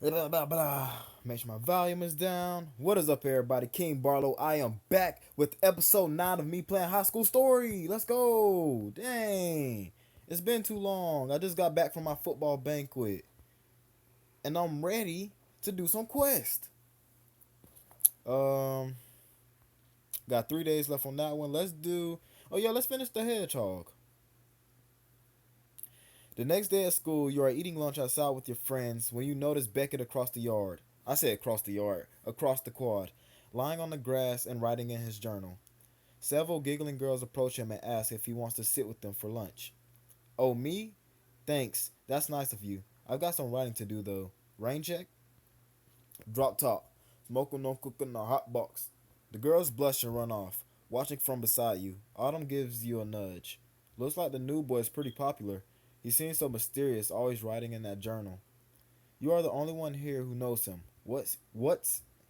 Blah, blah, blah. Make sure my volume is down. What is up, everybody? King Barlow. I am back with episode 9 of me playing High School Story. Let's go. Dang. It's been too long. I just got back from my football banquet. And I'm ready to do some quest. Um, got 3 days left on that one. Let's do. Oh, yeah, let's finish the Hedgehog. The next day at school, you are eating lunch outside with your friends when you notice Beckett across the yard. I said across the yard, across the quad, lying on the grass and writing in his journal. Several giggling girls approach him and ask if he wants to sit with them for lunch. Oh, me? Thanks. That's nice of you. I've got some writing to do though. Rain check? Drop top. Smoking no cooking a hot box. The girls blush and run off, watching from beside you. Autumn gives you a nudge. Looks like the new boy is pretty popular. He seems so mysterious, always writing in that journal. You are the only one here who knows him.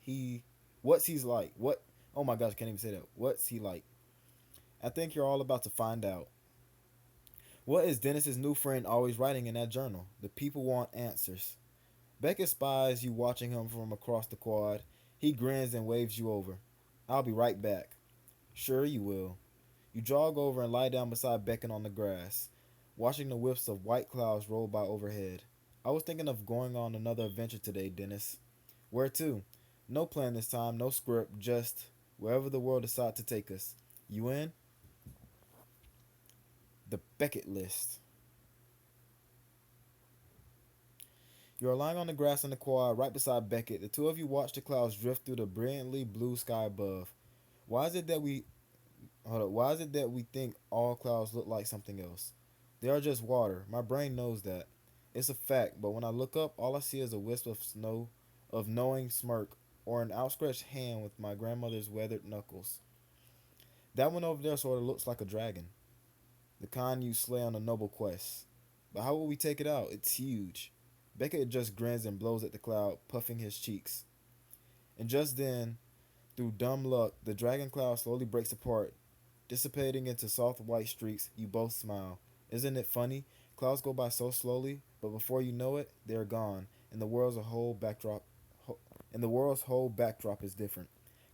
He what's he's like? What Oh my gosh, I can't even say that. What's he like? I think you're all about to find out. What is Dennis's new friend always writing in that journal? The people want answers. Beckett spies you watching him from across the quad. He grins and waves you over. I'll be right back. Sure you will. You jog over and lie down beside Beckett on the grass, watching the whiffs of white clouds roll by overhead. I was thinking of going on another adventure today, Dennis. Where to? No plan this time, no script, just wherever the world decides to take us. You in? The Beckett list. You are lying on the grass in the quad right beside Beckett. The two of you watch the clouds drift through the brilliantly blue sky above. Why is it that we hold up? Why is it that we think all clouds look like something else? They are just water. My brain knows that. It's a fact, but when I look up, all I see is a wisp of snow, of knowing smirk, or an outstretched hand with my grandmother's weathered knuckles. That one over there sort of looks like a dragon, the kind you slay on a noble quest. But how will we take it out? It's huge. Beckett just grins and blows at the cloud, puffing his cheeks. And just then, through dumb luck, the dragon cloud slowly breaks apart, dissipating into soft white streaks. You both smile. Isn't it funny? Clouds go by so slowly, but before you know it, they're gone, and the world's whole backdrop is different.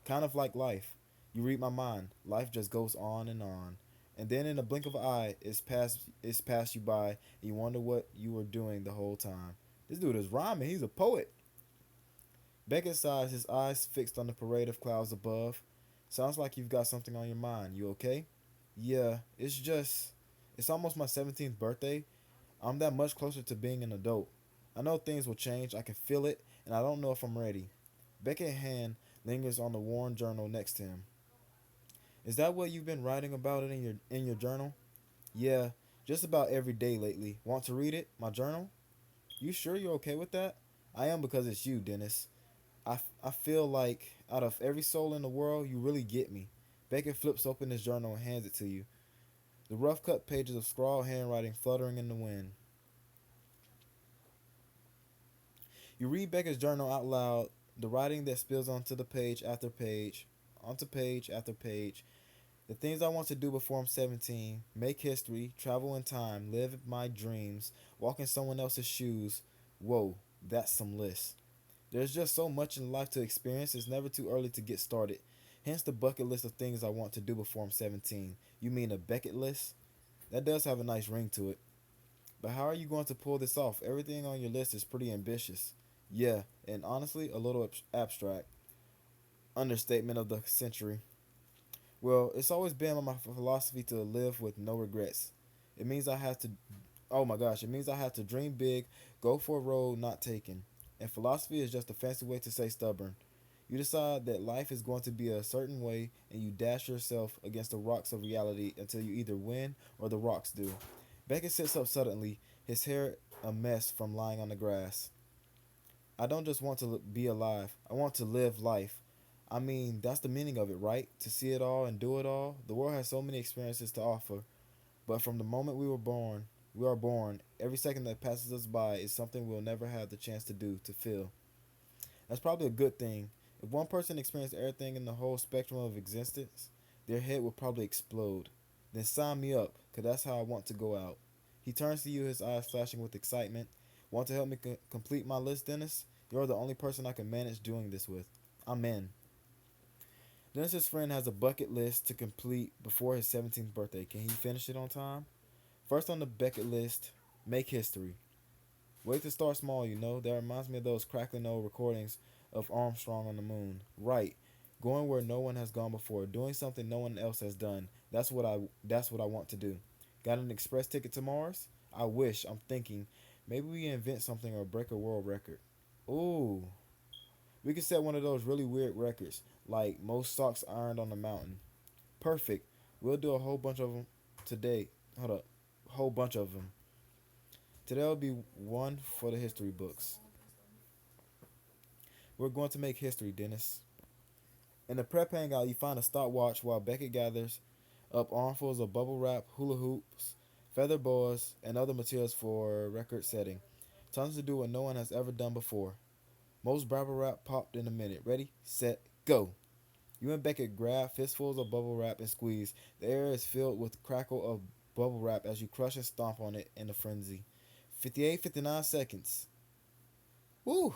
Kind of like life. You read my mind. Life just goes on and on. And then in a blink of an eye, it's passed you by, and you wonder what you were doing the whole time. This dude is rhyming. He's a poet. Beckett sighs, his eyes fixed on the parade of clouds above. Sounds like you've got something on your mind. You okay? Yeah, it's almost my 17th birthday. I'm that much closer to being an adult. I know things will change. I can feel it, and I don't know if I'm ready. Beckett's hand lingers on the worn journal next to him. Is that what you've been writing about it in your journal? Yeah, just about every day lately. Want to read it? My journal? You sure you're okay with that? I am because it's you, Dennis. I feel like out of every soul in the world, you really get me. Beckett flips open his journal and hands it to you. The rough cut pages of scrawled handwriting fluttering in the wind. You read Beckett's journal out loud, the writing that spills onto page after page. The things I want to do before I'm 17: make history, travel in time, live my dreams, walk in someone else's shoes. Whoa, that's some list. There's just so much in life to experience, it's never too early to get started. Hence the bucket list of things I want to do before I'm 17. You mean a Beckett list? That does have a nice ring to it. But how are you going to pull this off? Everything on your list is pretty ambitious. Yeah, and honestly, a little abstract. Understatement of the century. Well, it's always been my philosophy to live with no regrets. It means I have to, oh my gosh, it means I have to dream big, go for a road not taken. And philosophy is just a fancy way to say stubborn. You decide that life is going to be a certain way and you dash yourself against the rocks of reality until you either win or the rocks do. Beckett sits up suddenly, his hair a mess from lying on the grass. I don't just want to be alive, I want to live life. I mean, that's the meaning of it, right? To see it all and do it all. The world has so many experiences to offer, but from the moment we are born, every second that passes us by is something we'll never have the chance to do, to feel. That's probably a good thing. If one person experienced everything in the whole spectrum of existence, their head would probably explode. Then sign me up, 'cause that's how I want to go out. He turns to you, his eyes flashing with excitement. Want to help me complete my list, Dennis? You're the only person I can manage doing this with. I'm in. Dennis's friend has a bucket list to complete before his 17th birthday. Can he finish it on time? First on the bucket list, make history. Wait to start small, you know. That reminds me of those crackling old recordings of Armstrong on the moon. Right. Going where no one has gone before, doing something no one else has done. That's what I want to do. Got an express ticket to Mars? I wish. I'm thinking maybe we invent something or break a world record. Ooh. We could set one of those really weird records, like most socks ironed on the mountain. Perfect. We'll do a whole bunch of them today. Hold up. Whole bunch of them. Today will be one for the history books. We're going to make history, Dennis. In the prep hangout, you find a stopwatch while Beckett gathers up armfuls of bubble wrap, hula hoops, feather boas, and other materials for record setting. Time to do what no one has ever done before. Most bubble wrap popped in a minute. Ready, set, go. You and Beckett grab fistfuls of bubble wrap and squeeze. The air is filled with crackle of bubble wrap as you crush and stomp on it in a frenzy. 58, 59 seconds. Woo!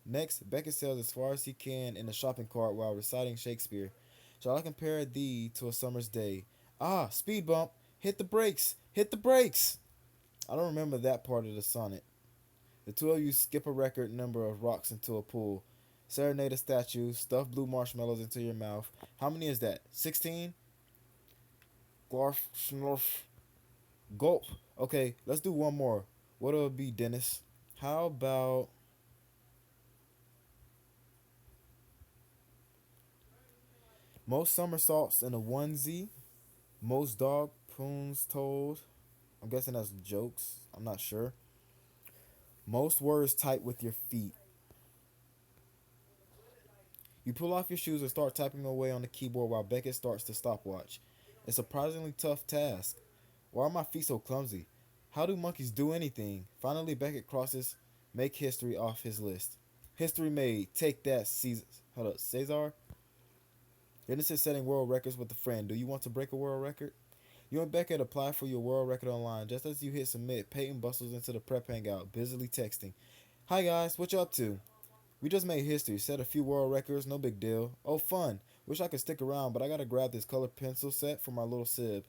Next, Beckett sails as far as he can in the shopping cart while reciting Shakespeare. Shall I compare thee to a summer's day? Ah, speed bump! Hit the brakes! Hit the brakes! I don't remember that part of the sonnet. The two of you skip a record number of rocks into a pool. Serenade a statue, stuff blue marshmallows into your mouth. How many is that? 16? Glarf, snurf, gulp. Okay, let's do one more. What'll it be, Dennis? How about most somersaults in a onesie? Most dog poons told. I'm guessing that's jokes. I'm not sure. Most words typed with your feet. You pull off your shoes and start typing away on the keyboard while Beckett starts the stopwatch. A surprisingly tough task. Why are my feet so clumsy? How do monkeys do anything? Finally, Beckett crosses make history off his list. History made. Take that, Caesar. Hold up, Cesar? Dennis is setting world records with a friend. Do you want to break a world record? You and Beckett apply for your world record online. Just as you hit submit, Peyton bustles into the prep hangout, busily texting. Hi guys, what you up to? We just made history, set a few world records, no big deal. Oh, fun. Wish I could stick around, but I gotta grab this colored pencil set for my little sib.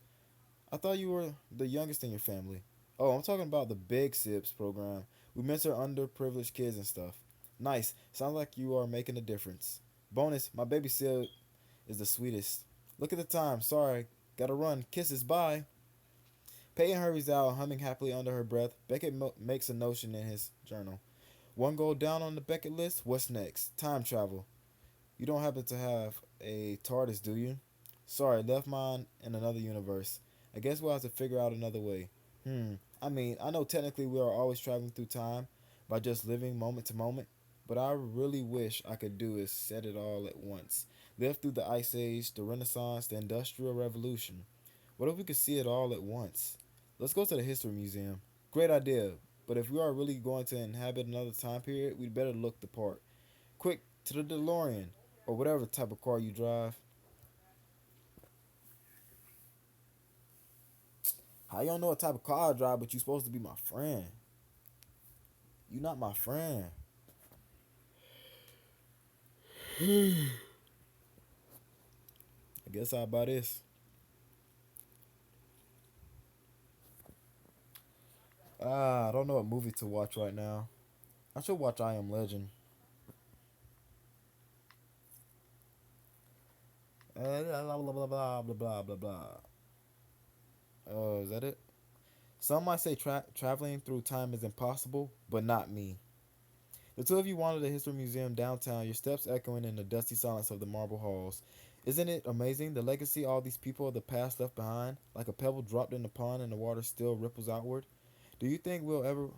I thought you were the youngest in your family. Oh, I'm talking about the Big Sibs program. We mentor underprivileged kids and stuff. Nice. Sounds like you are making a difference. Bonus, my baby sib is the sweetest. Look at the time. Sorry. Gotta run. Kisses. Bye. Peyton hurries out, humming happily under her breath. Beckett makes a notion in his journal. One goal down on the Beckett list. What's next? Time travel. You don't happen to have a TARDIS, do you? Sorry, left mine in another universe. I guess we'll have to figure out another way. I mean, I know technically we are always traveling through time by just living moment to moment, but I really wish I could do is set it all at once. Live through the Ice Age, the Renaissance, the Industrial Revolution. What if we could see it all at once? Let's go to the History Museum. Great idea, but if we are really going to inhabit another time period, we'd better look the part. Quick, to the DeLorean, or whatever type of car you drive. How you don't know what type of car I drive, but you supposed to be my friend? You not my friend. I guess how about this? I don't know what movie to watch right now. I should watch I Am Legend. Blah blah blah blah blah blah blah blah. Is that it? Some might say traveling through time is impossible, but not me. The two of you wander the History Museum downtown, your steps echoing in the dusty silence of the marble halls. Isn't it amazing the legacy all these people of the past left behind, like a pebble dropped in the pond and the water still ripples outward? Do you think we'll ever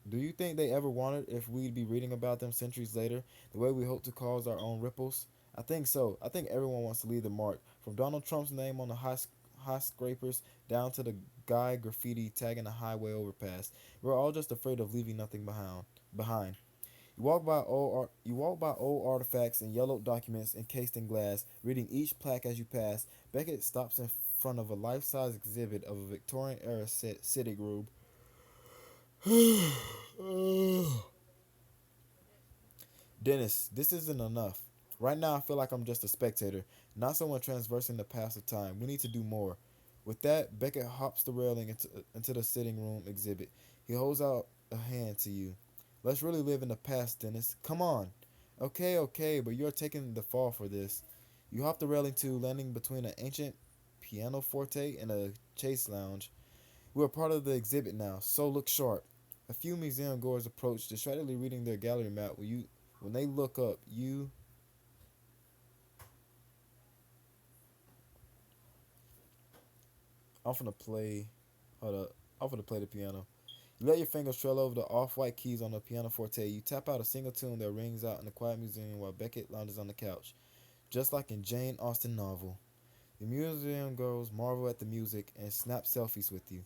Do you think they ever wondered if we'd be reading about them centuries later, the way we hope to cause our own ripples? I think so. I think everyone wants to leave the mark, from Donald Trump's name on the high scrapers down to the guy graffiti tagging the highway overpass. We're all just afraid of leaving nothing behind. You walk by old artifacts and yellowed documents encased in glass, reading each plaque as you pass. Beckett stops in front of a life-size exhibit of a Victorian-era sitting room. Dennis, this isn't enough. Right now, I feel like I'm just a spectator, not someone transversing the path of time. We need to do more. With that, Beckett hops the railing into the sitting room exhibit. He holds out a hand to you. Let's really live in the past, Dennis. Come on. Okay, okay, but you're taking the fall for this. You hop the railing too, landing between an ancient pianoforte and a chase lounge. We're part of the exhibit now, so look sharp. A few museum goers approach, distractedly reading their gallery map. When they look up, I'm finna play. Hold up. I'm finna play the piano. You let your fingers trail over the off-white keys on the pianoforte. You tap out a single tune that rings out in the quiet museum while Beckett lounges on the couch, just like in Jane Austen novel. The museum girls marvel at the music and snap selfies with you.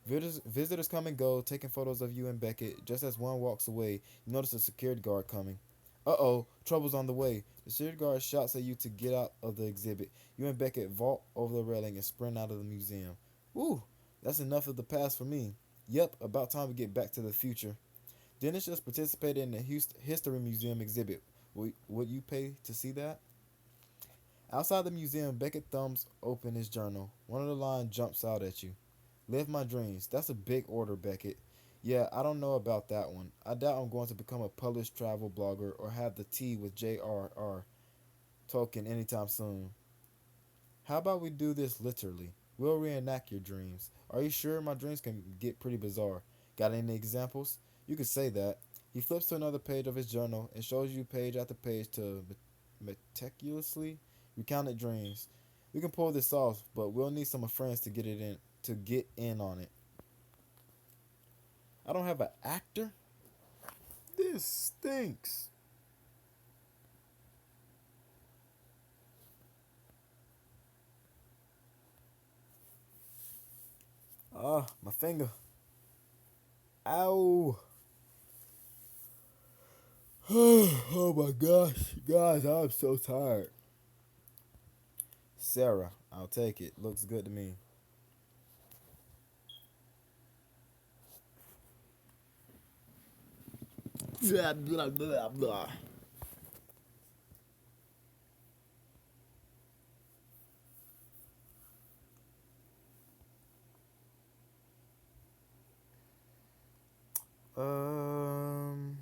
Visitors come and go, taking photos of you and Beckett. Just as one walks away, you notice a security guard coming. Uh-oh, trouble's on the way. The security guard shouts at you to get out of the exhibit. You and Beckett vault over the railing and sprint out of the museum. Woo, that's enough of the past for me. Yep, about time we get back to the future. Dennis just participated in the History Museum exhibit. Would you pay to see that? Outside the museum, Beckett thumbs open his journal. One of the lines jumps out at you. Live my dreams. That's a big order, Beckett. Yeah, I don't know about that one. I doubt I'm going to become a published travel blogger or have the tea with J.R.R. Tolkien anytime soon. How about we do this literally? We'll reenact your dreams. Are you sure? My dreams can get pretty bizarre. Got any examples? You could say that. He flips to another page of his journal and shows you page after page to meticulously recounted dreams. We can pull this off, but we'll need some friends to get in on it. I don't have an actor? This stinks. Ah, my finger. Ow. Oh my gosh. Guys, I'm so tired. Sarah, I'll take it. Looks good to me. Blah, blah, blah, blah. Um,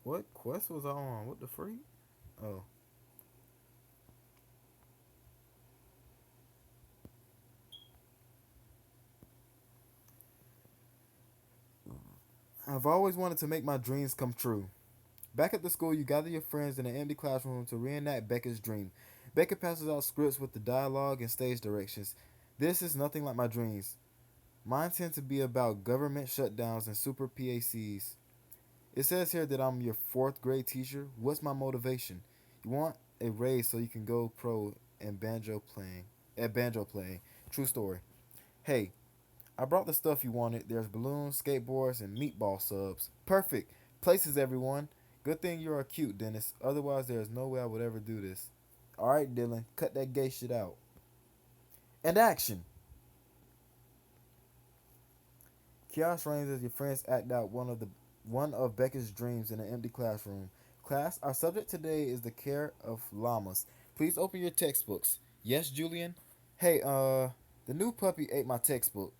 what quest was I on? What the freak? Oh, I've always wanted to make my dreams come true. Back at the school, you gather your friends in an empty classroom to reenact Beckett's dream. Beckett passes out scripts with the dialogue and stage directions. This is nothing like my dreams. Mine tend to be about government shutdowns and super PACs. It says here that I'm your fourth grade teacher. What's my motivation? You want a raise so you can go pro in banjo playing. At banjo playing. True story. Hey, I brought the stuff you wanted. There's balloons, skateboards, and meatball subs. Perfect. Places, everyone. Good thing you're a cute, Dennis. Otherwise, there's no way I would ever do this. Alright, Dylan. Cut that gay shit out. And action. Chaos reigns as your friends act out one of Beckett's dreams in an empty classroom. Class, our subject today is the care of llamas. Please open your textbooks. Yes, Julian? Hey, the new puppy ate my textbook.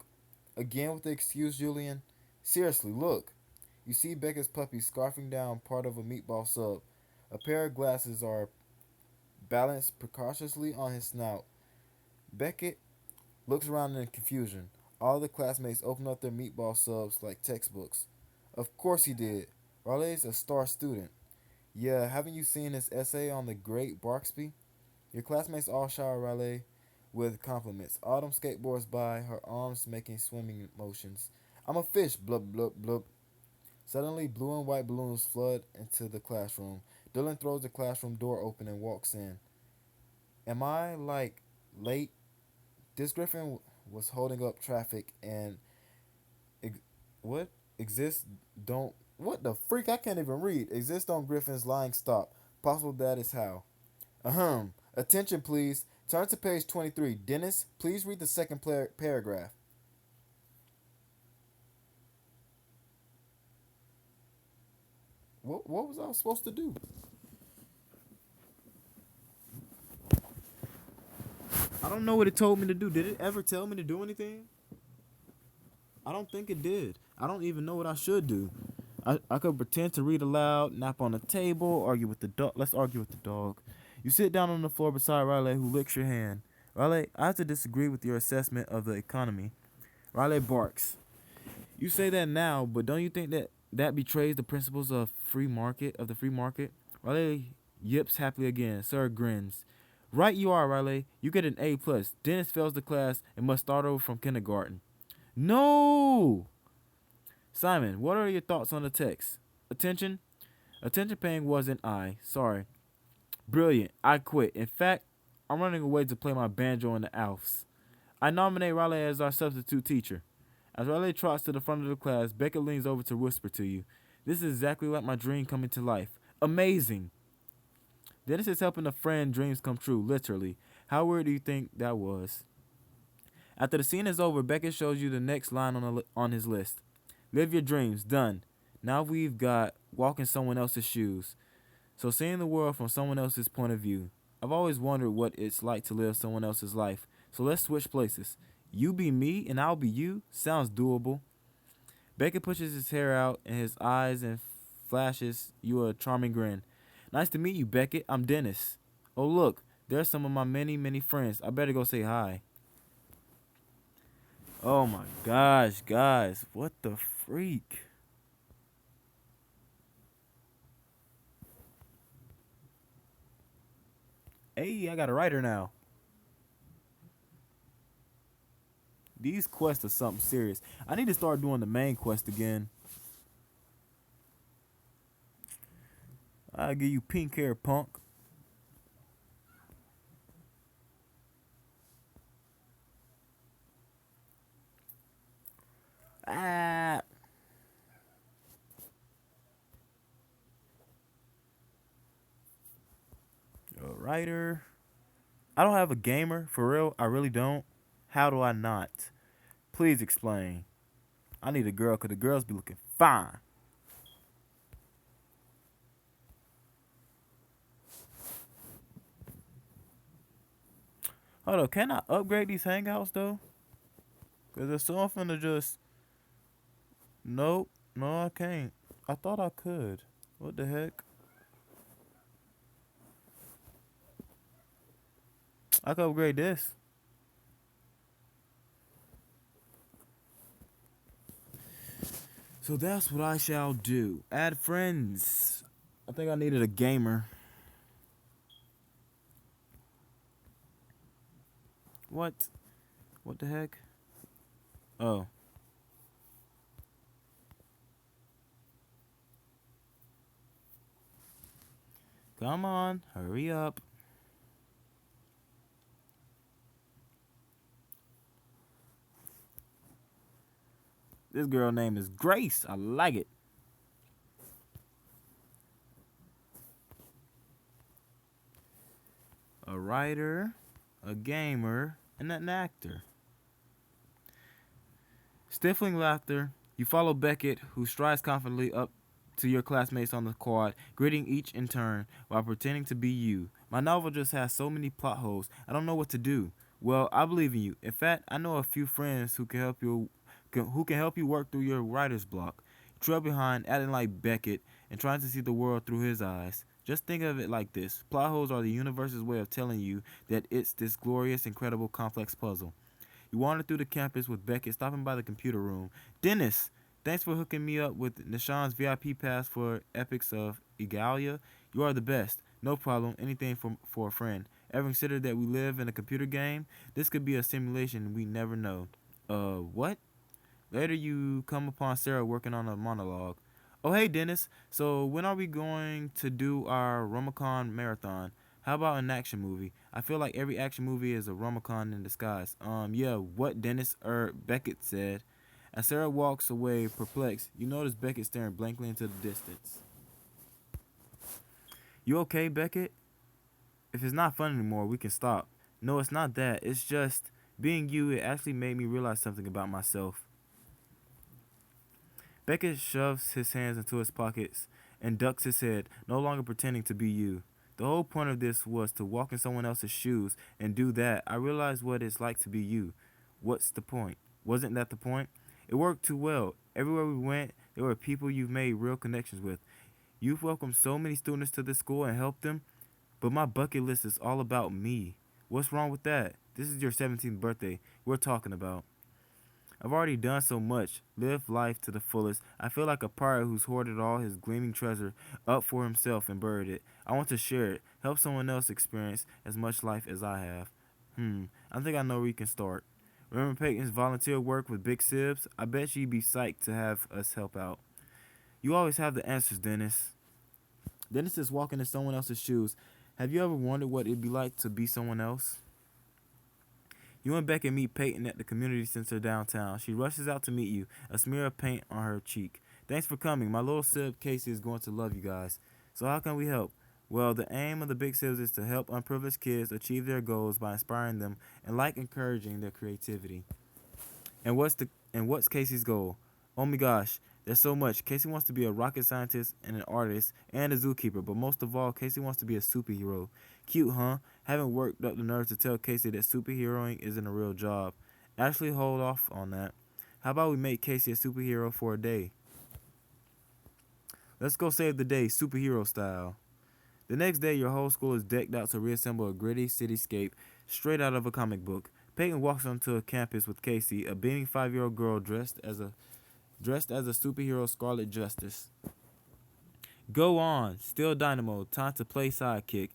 Again with the excuse, Julian? Seriously, look. You see Beckett's puppy scarfing down part of a meatball sub. A pair of glasses are balanced precautiously on his snout. Beckett looks around in confusion. All the classmates open up their meatball subs like textbooks. Of course he did. Raleigh's a star student. Yeah, haven't you seen his essay on the great Barksby? Your classmates all shower Raleigh with compliments. Autumn skateboards by, her arms making swimming motions. I'm a fish, blub blub blub. Suddenly, blue and white balloons flood into the classroom. Dylan throws the classroom door open and walks in. Am I, like, late? This Griffin was holding up traffic and ex- what exists don't what the freak I can't even read exist on Griffin's lying stop. Possible that is how. Ahem. Attention, please. Turn to page 23. Dennis, please read the second paragraph. What was I supposed to do? I don't know what it told me to do. Did it ever tell me to do anything? I don't think it did. I don't even know what I should do. I could pretend to read aloud, nap on the table, argue with the dog. Let's argue with the dog. You sit down on the floor beside Riley, who licks your hand. Riley, I have to disagree with your assessment of the economy. Riley barks. You say that now, but don't you think that that betrays the principles of the free market? Riley yips happily again. Sir grins. Right you are, Riley. You get an A plus. Dennis fails the class and must start over from kindergarten. No! Simon, what are your thoughts on the text? Attention? Attention paying wasn't I. Sorry. Brilliant. I quit. In fact, I'm running away to play my banjo in the Alps. I nominate Riley as our substitute teacher. As Riley trots to the front of the class, Beckett leans over to whisper to you. This is exactly like my dream coming to life. Amazing! Dennis is helping a friend dreams come true, literally. How weird do you think that was? After the scene is over, Beckett shows you the next line on his list. Live your dreams. Done. Now we've got walk in someone else's shoes. So seeing the world from someone else's point of view. I've always wondered what it's like to live someone else's life. So let's switch places. You be me and I'll be you. Sounds doable. Beckett pushes his hair out in his eyes and flashes you a charming grin. Nice to meet you, Beckett. I'm Dennis. Oh look, there's some of my many, many friends. I better go say hi. Oh my gosh, guys. What the freak? Hey, I got a writer now. These quests are something serious. I need to start doing the main quest again. I'll give you pink hair, punk. Ah. A writer. I don't have a gamer. For real, I really don't. How do I not? Please explain. I need a girl because the girls be looking fine. Hold on, can I upgrade these hangouts though? Because there's something to just... Nope. No, I can't. I thought I could. What the heck? I could upgrade this. So that's what I shall do. Add friends. I think I needed a gamer. What? What the heck? Oh. Come on, hurry up. This girl name is Grace. I like it. A writer, a gamer, and an actor. Stifling laughter, you follow Beckett, who strides confidently up to your classmates on the quad, greeting each in turn while pretending to be you. My novel just has so many plot holes, I don't know what to do. Well, I believe in you. In fact, I know a few friends who can help you work through your writer's block. You trail behind, acting like Beckett, and trying to see the world through his eyes. Just think of it like this. Plot holes are the universe's way of telling you that it's this glorious, incredible, complex puzzle. You wander through the campus with Beckett stopping by the computer room. Dennis, thanks for hooking me up with Nishan's VIP pass for Epics of Egalia. You are the best. No problem. Anything for a friend. Ever considered that we live in a computer game? This could be a simulation we never know. What? Later you come upon Sarah working on a monologue. Oh, hey, Dennis. So when are we going to do our Romacon marathon? How about an action movie? I feel like every action movie is a Romacon in disguise. Yeah, what Dennis Beckett said. As Sarah walks away perplexed, you notice Beckett staring blankly into the distance. You okay, Beckett? If it's not fun anymore, we can stop. No, it's not that. It's just being you, it actually made me realize something about myself. Beckett shoves his hands into his pockets and ducks his head, no longer pretending to be you. The whole point of this was to walk in someone else's shoes and do that. I realized what it's like to be you. What's the point? Wasn't that the point? It worked too well. Everywhere we went, there were people you've made real connections with. You've welcomed so many students to this school and helped them, but my bucket list is all about me. What's wrong with that? This is your 17th birthday. We're talking about. I've already done so much. Lived life to the fullest. I feel like a pirate who's hoarded all his gleaming treasure up for himself and buried it. I want to share it. Help someone else experience as much life as I have. I think I know where you can start. Remember Peyton's volunteer work with Big Sibs? I bet she'd be psyched to have us help out. You always have the answers, Dennis. Dennis is walking in someone else's shoes. Have you ever wondered what it'd be like to be someone else? You and Beckett meet Peyton at the community center downtown. She rushes out to meet you, a smear of paint on her cheek. Thanks for coming. My little sib Casey is going to love you guys. So how can we help? Well, the aim of the Big Sibs is to help unprivileged kids achieve their goals by inspiring them and encouraging their creativity. And what's Casey's goal? Oh my gosh, there's so much. Casey wants to be a rocket scientist and an artist and a zookeeper, but most of all, Casey wants to be a superhero. Cute, huh? Haven't worked up the nerve to tell Casey that superheroing isn't a real job. Actually, hold off on that. How about we make Casey a superhero for a day? Let's go save the day, superhero style. The next day, your whole school is decked out to reassemble a gritty cityscape straight out of a comic book. Peyton walks onto a campus with Casey, a beaming 5-year-old girl dressed as a superhero Scarlet Justice. Go on, still Dynamo, time to play sidekick.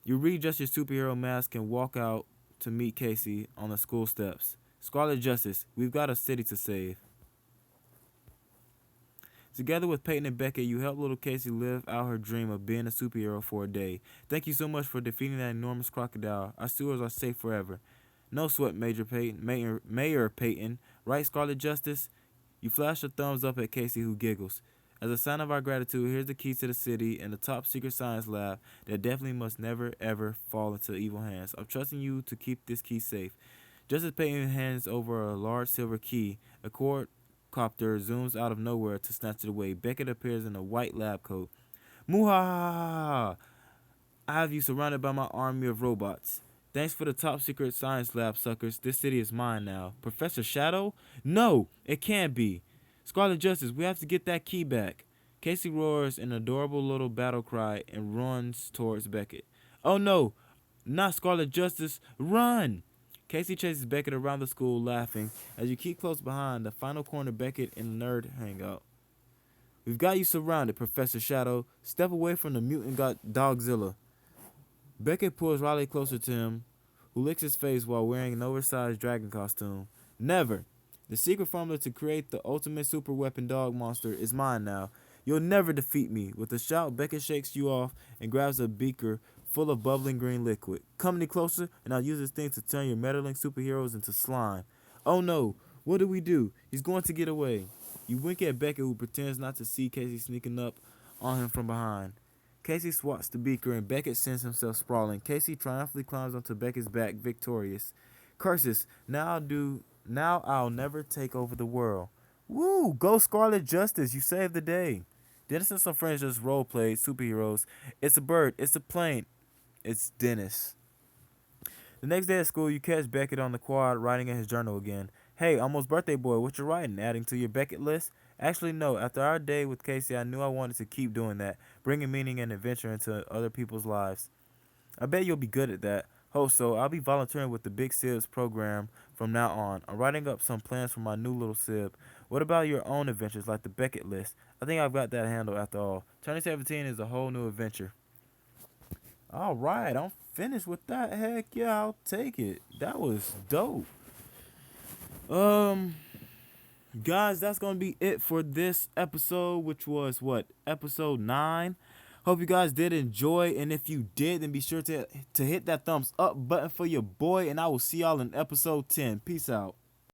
You readjust your superhero mask and walk out to meet Casey on the school steps. Scarlet Justice, we've got a city to save. Together with Peyton and Beckett, you help little Casey live out her dream of being a superhero for a day. Thank you so much for defeating that enormous crocodile. Our sewers are safe forever. No sweat, Mayor Peyton. Right, Scarlet Justice? You flash a thumbs up at Casey, who giggles. As a sign of our gratitude, here's the key to the city and the top secret science lab that definitely must never ever fall into evil hands. I'm trusting you to keep this key safe. Just as Peyton hands over a large silver key, a quadcopter zooms out of nowhere to snatch it away. Beckett appears in a white lab coat. Muhahaha! I have you surrounded by my army of robots. Thanks for the top secret science lab, suckers. This city is mine now. Professor Shadow? No, it can't be. Scarlet Justice, we have to get that key back. Casey roars an adorable little battle cry and runs towards Beckett. Oh no, not Scarlet Justice, run! Casey chases Beckett around the school laughing. As you keep close behind, the final corner Beckett and the nerd hang out. We've got you surrounded, Professor Shadow. Step away from the mutant Dogzilla. Beckett pulls Riley closer to him, who licks his face while wearing an oversized dragon costume. Never! The secret formula to create the ultimate super weapon dog monster is mine now. You'll never defeat me. With a shout, Beckett shakes you off and grabs a beaker full of bubbling green liquid. Come any closer, and I'll use this thing to turn your meddling superheroes into slime. Oh no, what do? He's going to get away. You wink at Beckett, who pretends not to see Casey sneaking up on him from behind. Casey swats the beaker, and Beckett sends himself sprawling. Casey triumphantly climbs onto Beckett's back, victorious. Curses, now I'll never take over the world. Woo! Go Scarlet Justice, you saved the day. Dennis and some friends just role-played superheroes. It's a bird, it's a plane, it's Dennis. The next day at school, you catch Beckett on the quad writing in his journal again. Hey, almost birthday boy, what you writing? Adding to your Beckett list? Actually, no. After our day with Casey, I knew I wanted to keep doing that, bringing meaning and adventure into other people's lives. I bet you'll be good at that. So I'll be volunteering with the Big Sibs program from now on. I'm writing up some plans for my new little sib. What about your own adventures like the Beckett list? I think I've got that handled after all. Turning 17 is a whole new adventure. All right, I'm finished with that. Heck yeah, I'll take it. That was dope. Guys, that's going to be it for this episode, which was episode 9. Hope you guys did enjoy, and if you did, then be sure to hit that thumbs up button for your boy, and I will see y'all in episode 10. Peace out.